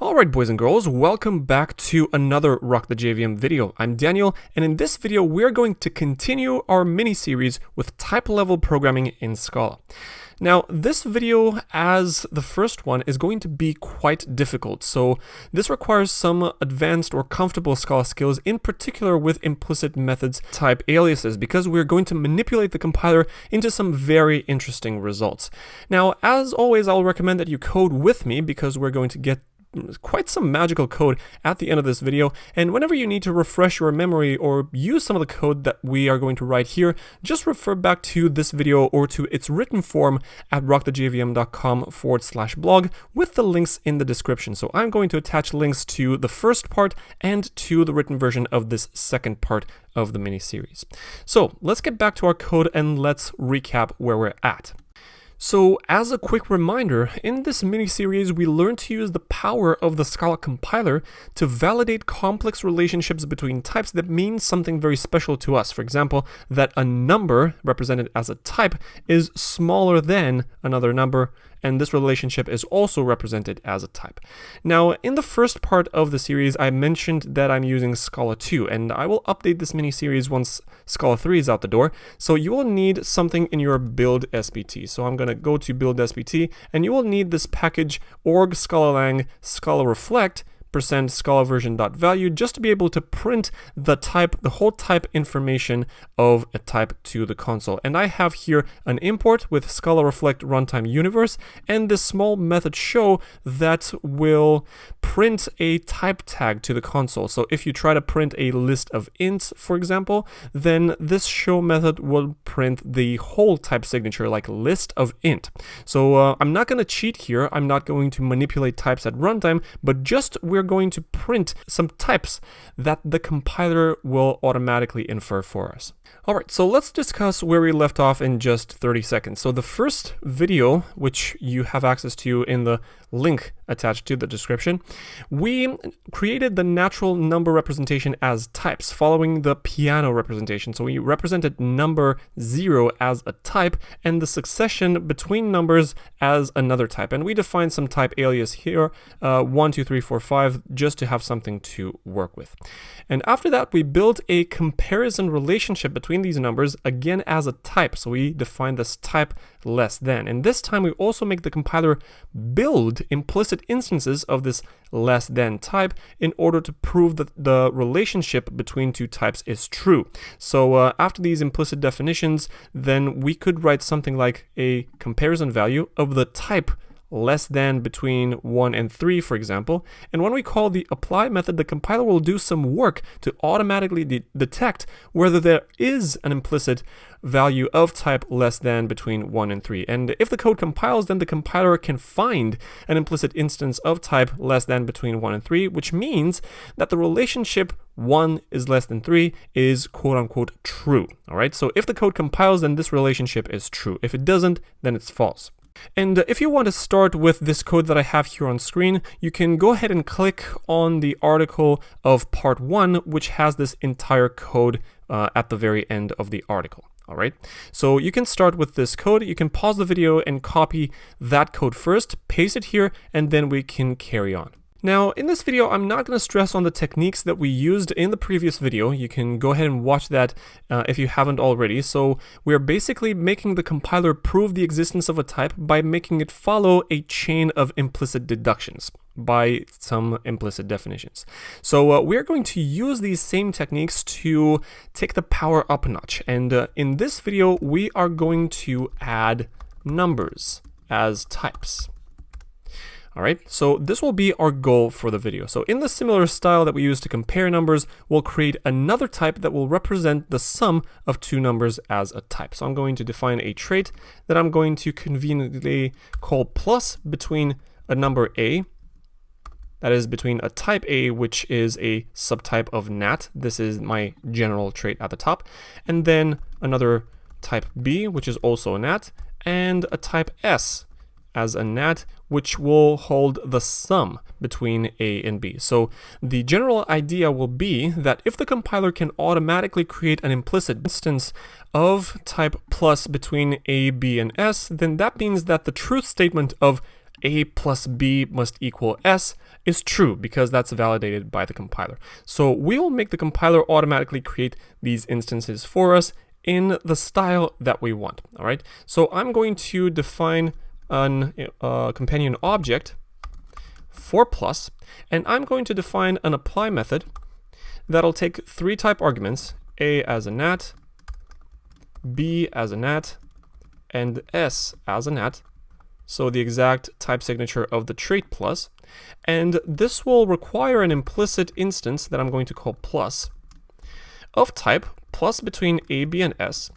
Alright boys and girls, welcome back to another Rock the JVM video. I'm Daniel, and in this video we're going to continue our mini-series with type-level programming in Scala. Now, this video, as the first one, is going to be quite difficult, so this requires some advanced or comfortable Scala skills, in particular with implicit methods type aliases, because we're going to manipulate the compiler into some very interesting results. Now, as always, I'll recommend that you code with me, because we're going to get quite some magical code at the end of this video, and whenever you need to refresh your memory or use some of the code that we are going to write here, just refer back to this video or to its written form at rockthejvm.com/blog with the links in the description. So I'm going to attach links to the first part and to the written version of this second part of the mini-series. So let's get back to our code and let's recap where we're at. So as a quick reminder, in this mini-series we learned to use the power of the Scala compiler to validate complex relationships between types that mean something very special to us. For example, that a number represented as a type is smaller than another number, and this relationship is also represented as a type. Now, in the first part of the series, I mentioned that I'm using Scala 2, and I will update this mini-series once Scala 3 is out the door, so you will need something in your build SBT. So I'm gonna go to build SBT, and you will need this package org scalalang scala reflect %scala version.value just to be able to print the whole type information of a type to the console. And I have here an import with Scala reflect runtime universe and this small method show that will print a type tag to the console. So if you try to print a list of ints, for example, then this show method will print the whole type signature like list of int. So I'm not going to cheat here. I'm not going to manipulate types at runtime, but just we're going to print some types that the compiler will automatically infer for us. Alright, so let's discuss where we left off in just 30 seconds. So the first video, which you have access to in the link attached to the description, we created the natural number representation as types following the piano representation. So we represented number 0 as a type and the succession between numbers as another type. And we defined some type alias here, 1, 2, 3, 4, 5, just to have something to work with. And after that, we built a comparison relationship between these numbers, again as a type. So we define this type less than. And this time we also make the compiler build implicit instances of this less than type in order to prove that the relationship between two types is true. So after these implicit definitions, then we could write something like a comparison value of the type less than between 1 and 3, for example. And when we call the apply method, the compiler will do some work to automatically detect whether there is an implicit value of type less than between 1 and 3. And if the code compiles, then the compiler can find an implicit instance of type less than between 1 and 3, which means that the relationship 1 is less than 3 is quote-unquote true. All right, so if the code compiles, then this relationship is true. If it doesn't, then it's false. And if you want to start with this code that I have here on screen, you can go ahead and click on the article of part 1, which has this entire code at the very end of the article. All right, so you can start with this code. You can pause the video and copy that code first, paste it here, and then we can carry on. Now, in this video, I'm not going to stress on the techniques that we used in the previous video. You can go ahead and watch that if you haven't already. So we're basically making the compiler prove the existence of a type by making it follow a chain of implicit deductions by some implicit definitions. So we're going to use these same techniques to take the power up a notch. And in this video, we are going to add numbers as types. All right, so this will be our goal for the video. So in the similar style that we use to compare numbers, we'll create another type that will represent the sum of two numbers as a type. So I'm going to define a trait that I'm going to conveniently call plus between a number a, that is between a type A, which is a subtype of nat. This is my general trait at the top. And then another type B, which is also a nat, and a type S as a nat, which will hold the sum between A and B. So the general idea will be that if the compiler can automatically create an implicit instance of type plus between A, B, and S, then that means that the truth statement of a plus b must equal s is true because that's validated by the compiler. So we will make the compiler automatically create these instances for us in the style that we want. All right. So I'm going to define an companion object for plus, and I'm going to define an apply method that'll take 3 type arguments, a as a nat, b as a nat, and s as a nat. So the exact type signature of the trait plus. And this will require an implicit instance that I'm going to call plus of type plus between a, b, and s.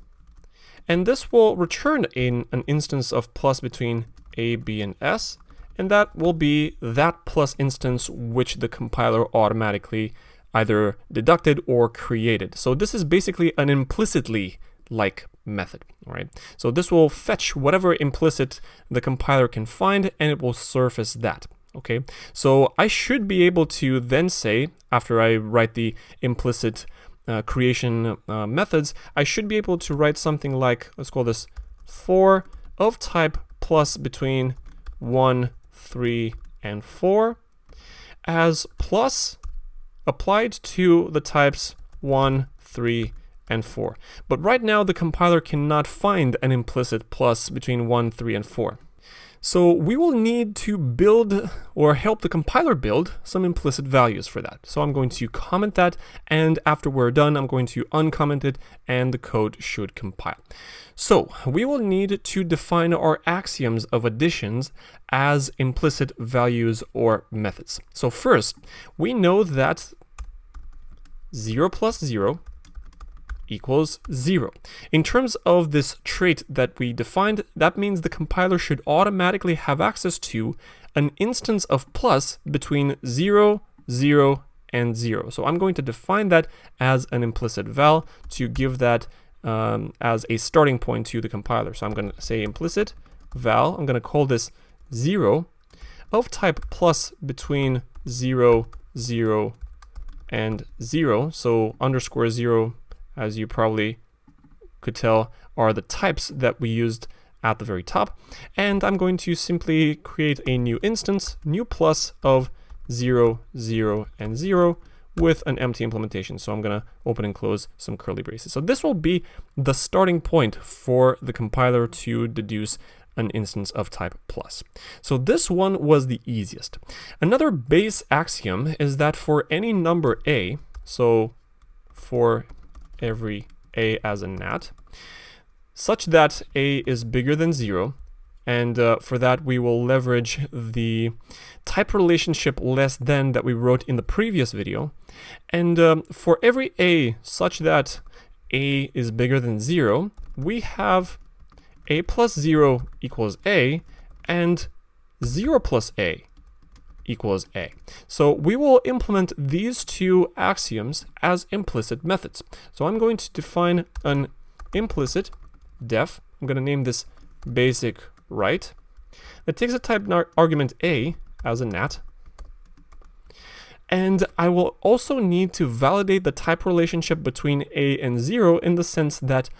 And this will return in an instance of plus between a, b, and s. And that will be that plus instance which the compiler automatically either deducted or created. So this is basically an implicitly like method, all right? So this will fetch whatever implicit the compiler can find, and it will surface that, okay? So I should be able to then say, after I write the implicit creation methods, I should be able to write something like, let's call this for of type plus between 1, 3, and 4 as plus applied to the types 1, 3, and 4. But right now the compiler cannot find an implicit plus between 1, 3, and 4. So we will need to build or help the compiler build some implicit values for that. So I'm going to comment that, and after we're done, I'm going to uncomment it, and the code should compile. So we will need to define our axioms of additions as implicit values or methods. So first, we know that 0 plus 0 equals 0. In terms of this trait that we defined, that means the compiler should automatically have access to an instance of plus between 0, 0, and 0. So I'm going to define that as an implicit val to give that as a starting point to the compiler. So I'm going to say implicit val, I'm going to call this 0 of type plus between 0, 0, and 0. So underscore 0, as you probably could tell, are the types that we used at the very top. And I'm going to simply create a new instance, new plus of 0, 0, and 0 with an empty implementation. So I'm going to open and close some curly braces. So this will be the starting point for the compiler to deduce an instance of type plus. So this one was the easiest. Another base axiom is that for any number a, so for every a as a nat, such that a is bigger than 0, and for that we will leverage the type relationship less than that we wrote in the previous video. And for every a such that a is bigger than 0, we have a plus 0 equals a, and 0 plus a equals a. So we will implement these two axioms as implicit methods. So I'm going to define an implicit def. I'm going to name this basic right. That takes a type argument a as a nat. And I will also need to validate the type relationship between a and 0 in the sense that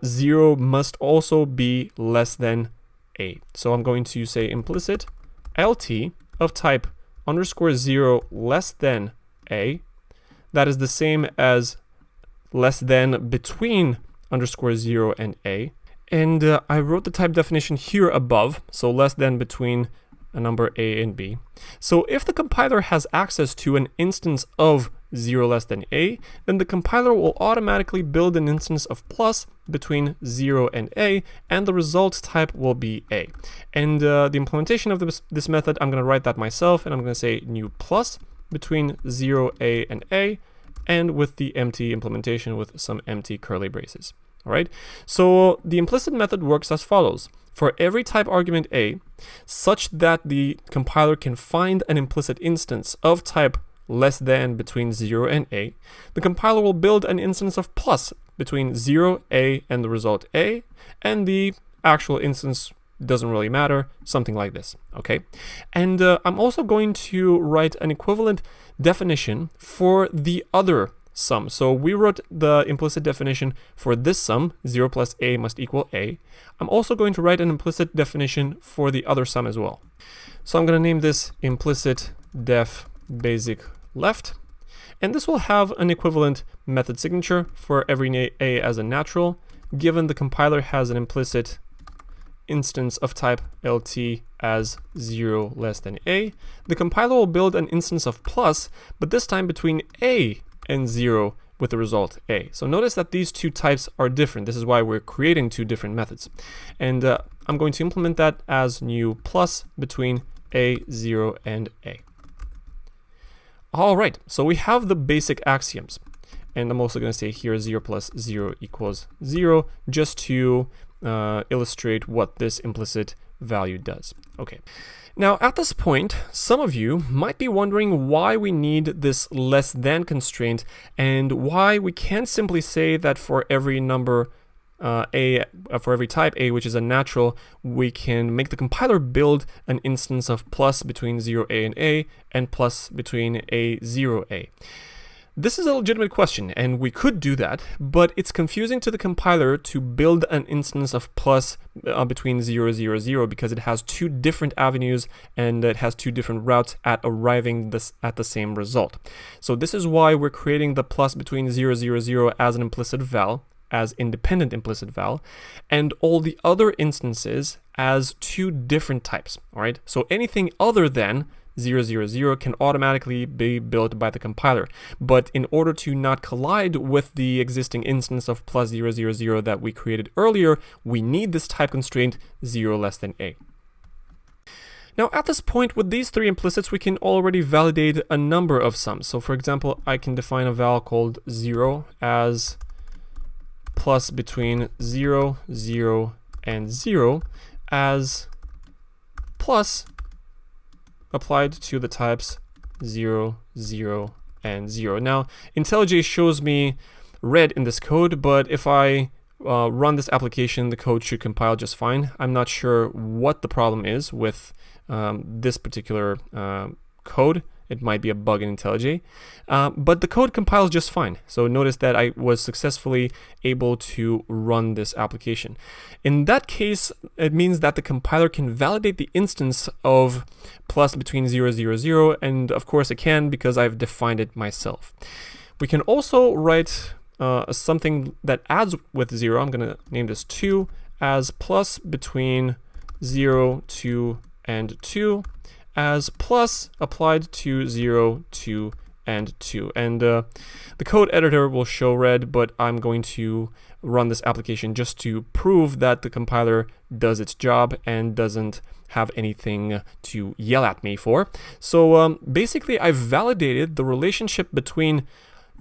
0 must also be less than a. So I'm going to say implicit lt of type underscore 0 less than a. That is the same as less than between underscore 0 and a. And I wrote the type definition here above, so less than between a number a and b. So if the compiler has access to an instance of 0 less than a, then the compiler will automatically build an instance of plus between 0 and a, and the result type will be a. And the implementation of this method, I'm going to write that myself, and I'm going to say new plus between 0, a, and with the empty implementation with some empty curly braces. All right, so the implicit method works as follows. For every type argument a, such that the compiler can find an implicit instance of type less than between 0 and a, the compiler will build an instance of plus between 0, a, and the result a, and the actual instance doesn't really matter, something like this, okay? And I'm also going to write an equivalent definition for the other sum. So we wrote the implicit definition for this sum, 0 plus a must equal a. I'm also going to write an implicit definition for the other sum as well. So I'm going to name this implicit def basic left. And this will have an equivalent method signature for every a as a natural, given the compiler has an implicit instance of type lt as 0 less than a. The compiler will build an instance of plus, but this time between a and 0 with the result a. So notice that these two types are different. This is why we're creating two different methods. And I'm going to implement that as new plus between a, 0, and a. All right, so we have the basic axioms. And I'm also going to say here 0 plus 0 equals 0, just to illustrate what this implicit value does. Okay. Now, at this point, some of you might be wondering why we need this less than constraint and why we can't simply say that for every number for every type a, which is a natural, we can make the compiler build an instance of plus between 0a and plus between a, 0a. This is a legitimate question, and we could do that, but it's confusing to the compiler to build an instance of plus between 0, 0, 0 because it has two different avenues and it has two different routes at arriving at the same result. So this is why we're creating the plus between 0, 0, 0 as an implicit val, as independent implicit val, and all the other instances as two different types, all right? So anything other than 0, 0, 0 can automatically be built by the compiler. But in order to not collide with the existing instance of plus 0, 0, 0 that we created earlier, we need this type constraint 0 less than a. Now, at this point, with these three implicits, we can already validate a number of sums. So for example, I can define a val called 0 as plus between 0, 0, and 0 as plus applied to the types 0, 0, and 0. Now, IntelliJ shows me red in this code, but if I run this application, the code should compile just fine. I'm not sure what the problem is with this particular code. It might be a bug in IntelliJ, but the code compiles just fine. So notice that I was successfully able to run this application. In that case, it means that the compiler can validate the instance of plus between 0, 0, 0, and of course it can because I've defined it myself. We can also write something that adds with 0. I'm going to name this 2 as plus between 0, 2, and 2 as plus applied to 0, 2, and 2. And the code editor will show red, but I'm going to run this application just to prove that the compiler does its job and doesn't have anything to yell at me for. So basically, I've validated the relationship between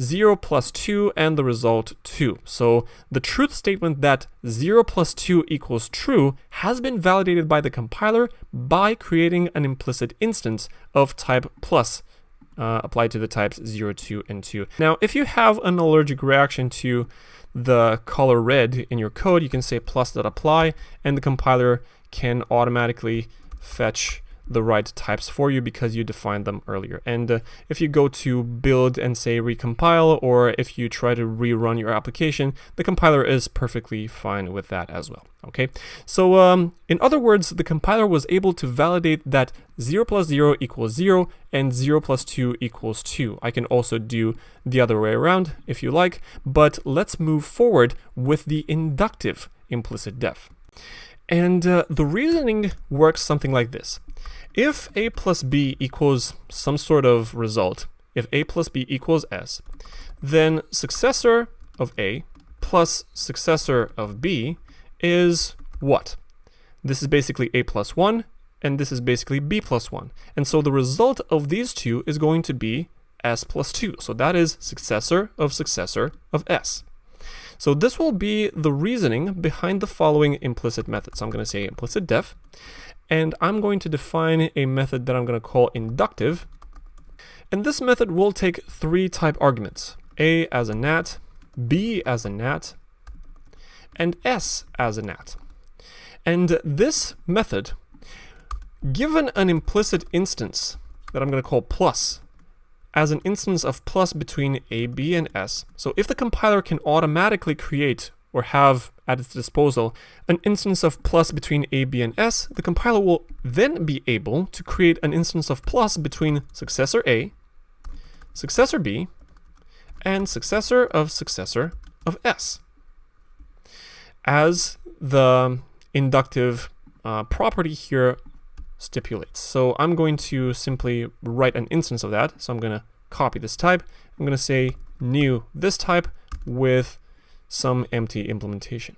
0 plus 2 and the result 2. So the truth statement that 0 plus 2 equals true has been validated by the compiler by creating an implicit instance of type plus applied to the types 0, 2, and 2. Now, if you have an allergic reaction to the color red in your code, you can say plus.apply, and the compiler can automatically fetch the right types for you because you defined them earlier. And if you go to build and say recompile, or if you try to rerun your application, the compiler is perfectly fine with that as well. Okay, so in other words, the compiler was able to validate that 0 plus 0 equals 0 and 0 plus 2 equals 2. I can also do the other way around if you like, but let's move forward with the inductive implicit def. And the reasoning works something like this. If a plus b equals some sort of result, if a plus b equals s, then successor of a plus successor of b is what? This is basically a plus 1, and this is basically b plus 1. And so the result of these two is going to be s plus 2. So that is successor of s. So this will be the reasoning behind the following implicit method. So I'm going to say implicit def, and I'm going to define a method that I'm going to call inductive. And this method will take three type arguments: a as a nat, b as a nat, and s as a nat. And this method, given an implicit instance that I'm going to call plus, as an instance of plus between a, b, and s. So if the compiler can automatically create or have at its disposal an instance of plus between a, b, and s, the compiler will then be able to create an instance of plus between successor a, successor b, and successor of s, as the inductive property here stipulates. So I'm going to simply write an instance of that. So I'm going to copy this type. I'm going to say new this type with some empty implementation.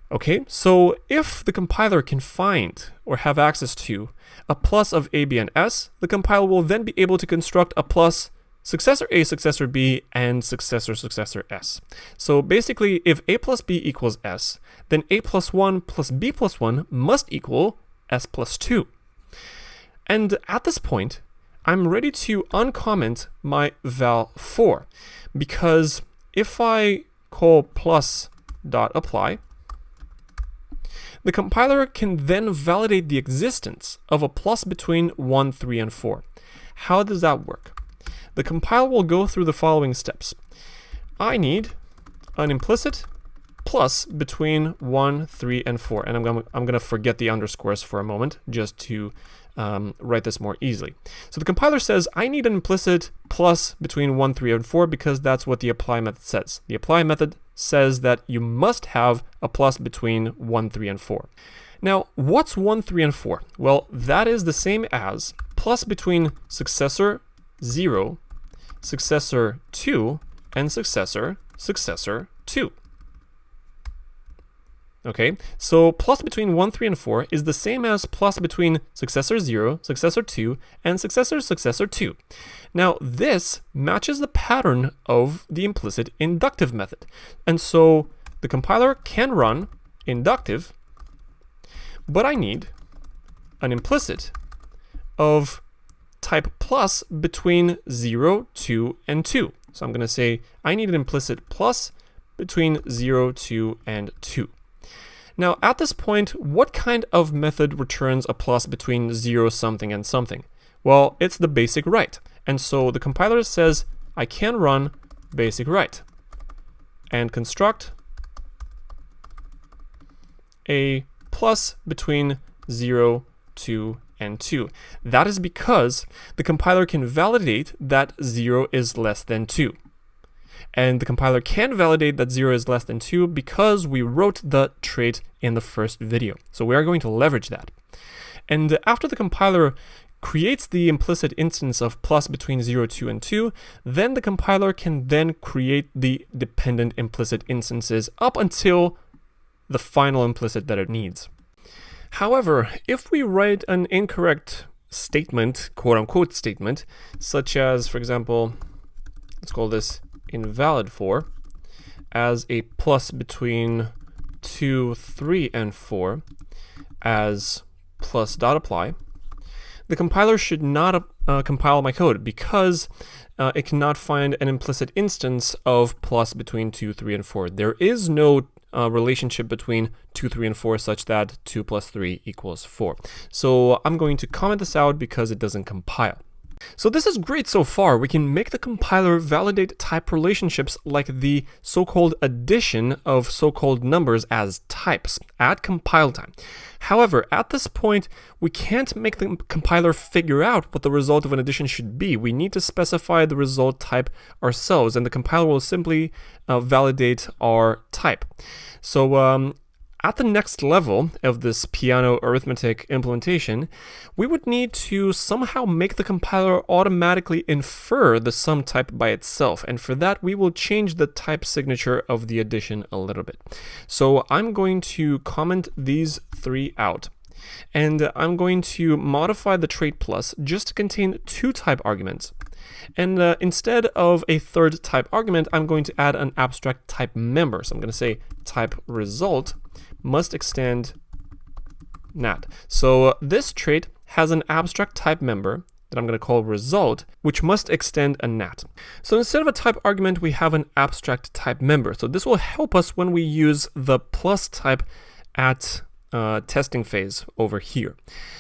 Okay, so if the compiler can find or have access to a plus of a, b, and s, the compiler will then be able to construct a plus successor a, successor b, and successor s. So basically, if a plus b equals s, then a plus 1 plus b plus 1 must equal s plus 2. And at this point, I'm ready to uncomment my val4, because if I call plus dot apply, the compiler can then validate the existence of a plus between 1, 3, and 4. How does that work? The compiler will go through the following steps. I need an implicit plus between 1, 3, and 4. And I'm going to forget the underscores for a moment just to write this more easily. So the compiler says I need an implicit plus between 1, 3, and 4 because that's what the apply method says. The apply method says that you must have a plus between 1, 3, and 4. Now, what's 1, 3, and 4? Well, that is the same as plus between successor 0, successor 2, and successor 2. Okay, so plus between 1, 3, and 4 is the same as plus between successor 0, successor 2, and successor 2. Now, this matches the pattern of the implicit inductive method. And so the compiler can run inductive, but I need an implicit of type plus between 0, 2, and 2. So I'm going to say I need an implicit plus between 0, 2, and 2. Now, at this point, what kind of method returns a plus between 0 something and something? Well, it's the basic right. And so the compiler says I can run basic right and construct a plus between 0, 2, and 2. That is because the compiler can validate that 0 is less than 2. And the compiler can validate that 0 is less than 2 because we wrote the trait in the first video. So we are going to leverage that. And after the compiler creates the implicit instance of plus between 0, 2, and 2, then the compiler can then create the dependent implicit instances up until the final implicit that it needs. However, if we write an incorrect statement, quote-unquote statement, such as, for example, let's call this invalid for, as a plus between 2, 3, and 4 as plus dot apply, the compiler should not compile my code because it cannot find an implicit instance of plus between 2, 3, and 4. There is no relationship between 2, 3, and 4 such that 2 plus 3 equals 4. So I'm going to comment this out because it doesn't compile. So this is great so far. We can make the compiler validate type relationships like the so-called addition of so-called numbers as types at compile time. However, at this point, we can't make the compiler figure out what the result of an addition should be. We need to specify the result type ourselves, and the compiler will simply validate our type. So at the next level of this piano arithmetic implementation, we would need to somehow make the compiler automatically infer the sum type by itself. And for that, we will change the type signature of the addition a little bit. So I'm going to comment these 3 out. And I'm going to modify the trait plus just to contain 2 type arguments. And instead of a third type argument, I'm going to add an abstract type member. So I'm going to say type result must extend nat. So this trait has an abstract type member that I'm going to call result, which must extend a nat. So instead of a type argument, we have an abstract type member. So this will help us when we use the plus type at testing phase over here.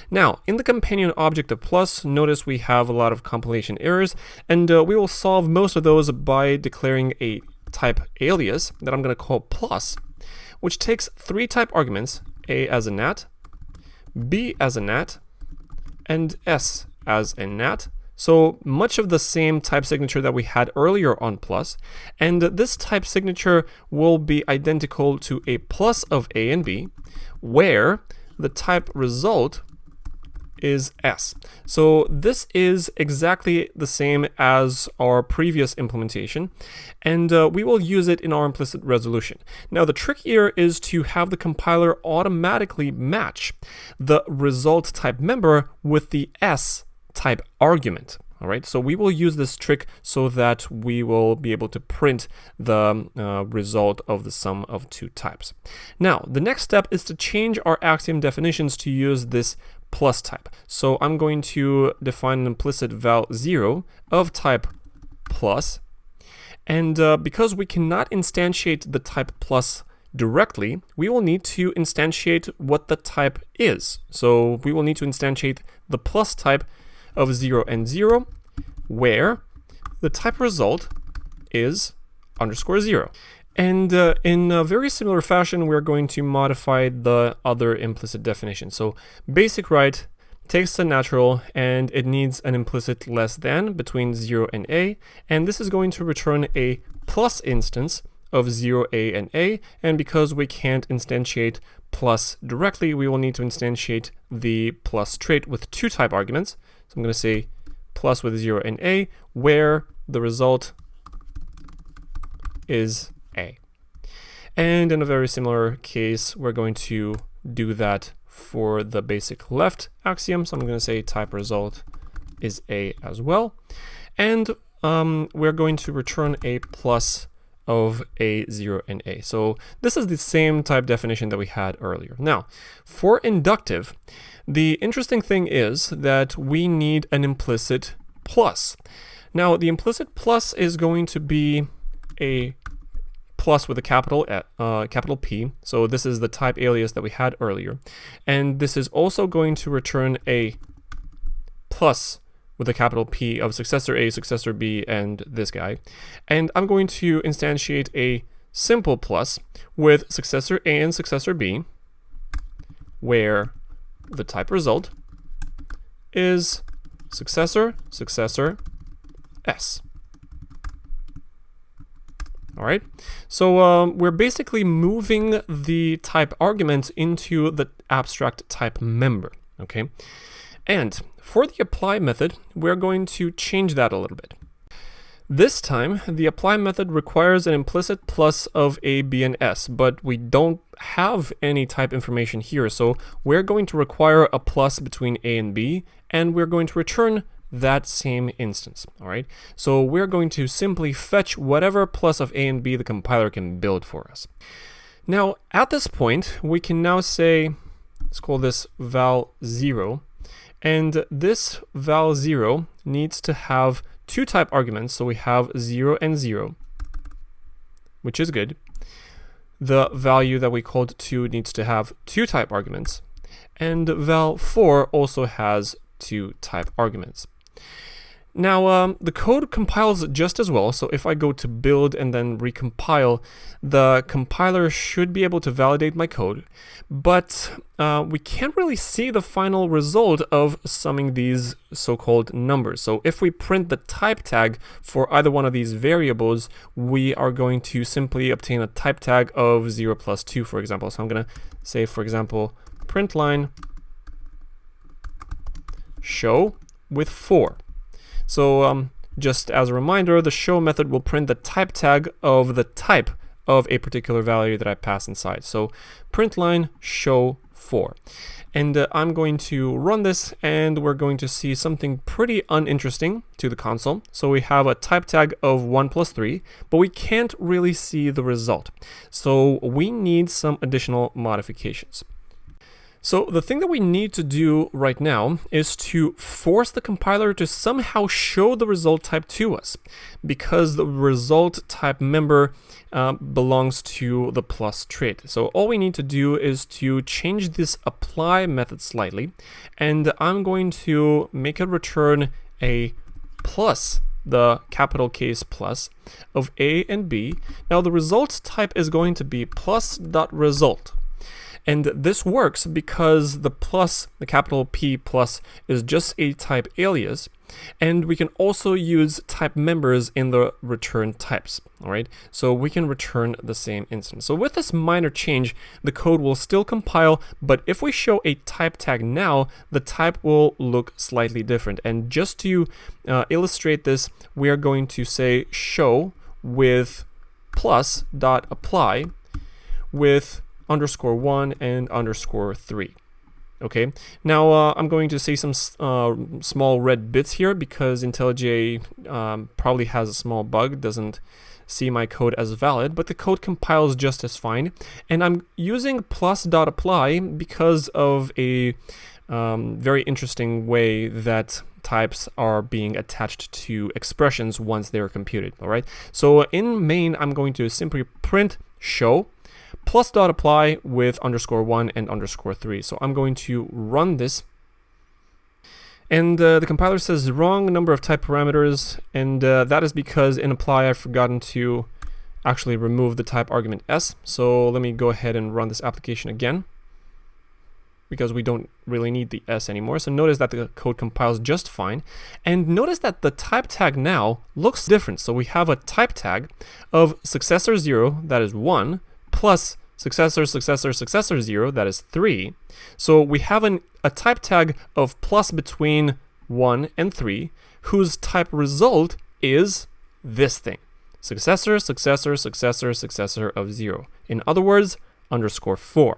Now, in the companion object of plus, notice we have a lot of compilation errors, and we will solve most of those by declaring a type alias that I'm going to call plus, which takes 3 type arguments, a as a nat, b as a nat, and s as a nat. So much of the same type signature that we had earlier on plus, and this type signature will be identical to a plus of a and b, where the type result is s. So this is exactly the same as our previous implementation, and we will use it in our implicit resolution. Now the trick here is to have the compiler automatically match the result type member with the s type argument. All right, so we will use this trick so that we will be able to print the result of the sum of 2 types. Now, the next step is to change our axiom definitions to use this plus type. So I'm going to define an implicit val 0 of type plus, and because we cannot instantiate the type plus directly, we will need to instantiate what the type is. So we will need to instantiate the plus type of 0 and 0, where the type result is _0. And in a very similar fashion, we're going to modify the other implicit definition. So basic right takes the natural, and it needs an implicit less than between 0 and a, and this is going to return a plus instance of 0, a, and a, and because we can't instantiate plus directly, we will need to instantiate the plus trait with 2 type arguments. So I'm going to say plus with 0 and a, where the result is a. And in a very similar case, we're going to do that for the basic left axiom. So I'm going to say type result is a as well. And we're going to return a plus of a, 0, and a. So this is the same type definition that we had earlier. Now, for inductive, the interesting thing is that we need an implicit plus. Now, the implicit plus is going to be a plus with a capital P. So this is the type alias that we had earlier. And this is also going to return a plus with a capital P of successor A, successor B, and this guy. And I'm going to instantiate a simple plus with successor A and successor B, where the type result is successor, successor, S. All right, so we're basically moving the type argument into the abstract type member, okay? And for the apply method, we're going to change that a little bit. This time, the apply method requires an implicit plus of A, B, and S, but we don't have any type information here, so we're going to require a plus between A and B, and we're going to return that same instance, all right? So we're going to simply fetch whatever plus of A and B the compiler can build for us. Now, at this point, we can now say, let's call this val 0, and this val 0 needs to have 2 type arguments, so we have 0 and 0, which is good. The value that we called 2 needs to have 2 type arguments, and val 4 also has 2 type arguments. Now, the code compiles just as well, so if I go to build and then recompile, the compiler should be able to validate my code, but we can't really see the final result of summing these so-called numbers. So if we print the type tag for either one of these variables, we are going to simply obtain a type tag of 0 plus 2, for example. So I'm going to say, for example, print line show with 4. So just as a reminder, the show method will print the type tag of the type of a particular value that I pass inside. So print line show 4. And I'm going to run this, and we're going to see something pretty uninteresting to the console. So we have a type tag of 1 plus 3, but we can't really see the result. So we need some additional modifications. So the thing that we need to do right now is to force the compiler to somehow show the result type to us, because the result type member belongs to the plus trait. So all we need to do is to change this apply method slightly, and I'm going to make it return a plus, the capital case plus of A and B. Now the result type is going to be plus.result. And this works because the plus, the capital P plus, is just a type alias, and we can also use type members in the return types, all right? So we can return the same instance. So with this minor change, the code will still compile, but if we show a type tag now, the type will look slightly different. And just to illustrate this, we are going to say show with plus.apply with _1 and _3. Okay, now I'm going to say some small red bits here because IntelliJ probably has a small bug, doesn't see my code as valid, but the code compiles just as fine. And I'm using plus.apply because of a very interesting way that types are being attached to expressions once they're computed. All right, so in main, I'm going to simply print show plus.apply with _1 and _3. So I'm going to run this, and the compiler says wrong number of type parameters, and that is because in apply I've forgotten to actually remove the type argument s. So let me go ahead and run this application again, because we don't really need the s anymore. So notice that the code compiles just fine, and notice that the type tag now looks different. So we have a type tag of successor 0, that is 1, plus successor 0, that is 3. So we have a type tag of plus between 1 and 3, whose type result is this thing, successor of 0. In other words, _4.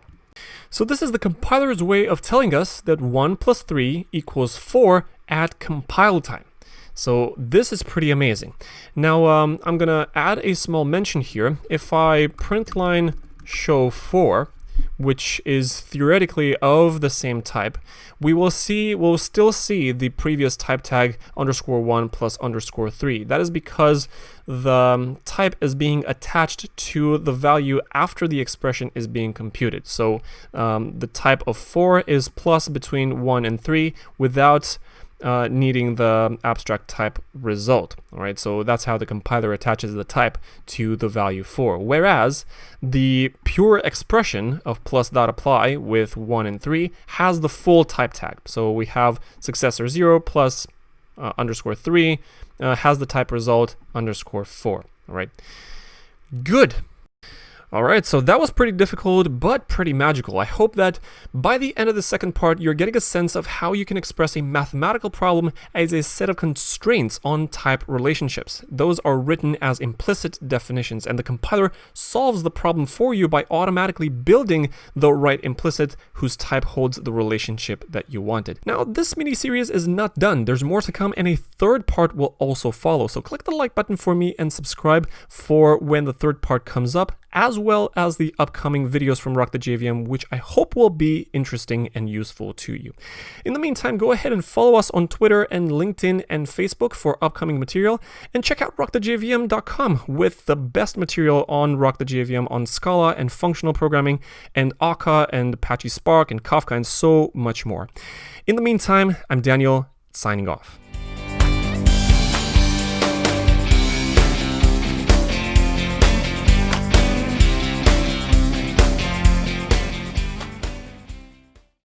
So this is the compiler's way of telling us that 1 plus 3 equals 4 at compile time. So this is pretty amazing. Now I'm gonna add a small mention here. If I print line show 4, which is theoretically of the same type, we'll still see the previous type tag _1 plus _3. That is because the type is being attached to the value after the expression is being computed. So the type of 4 is plus between 1 and 3 without needing the abstract type result. All right, so that's how the compiler attaches the type to the value 4. Whereas the pure expression of plus.apply with 1 and 3 has the full type tag. So we have successor 0 plus _3 has the type result _4. All right, good. All right, so that was pretty difficult, but pretty magical. I hope that by the end of the second part, you're getting a sense of how you can express a mathematical problem as a set of constraints on type relationships. Those are written as implicit definitions, and the compiler solves the problem for you by automatically building the right implicit whose type holds the relationship that you wanted. Now, this mini-series is not done. There's more to come, and a third part will also follow. So click the like button for me and subscribe for when the third part comes up, as well as the upcoming videos from Rock the JVM, which I hope will be interesting and useful to you. In the meantime, go ahead and follow us on Twitter and LinkedIn and Facebook for upcoming material, and check out rockthejvm.com with the best material on Rock the JVM on Scala and functional programming and Akka and Apache Spark and Kafka and so much more. In the meantime, I'm Daniel, signing off.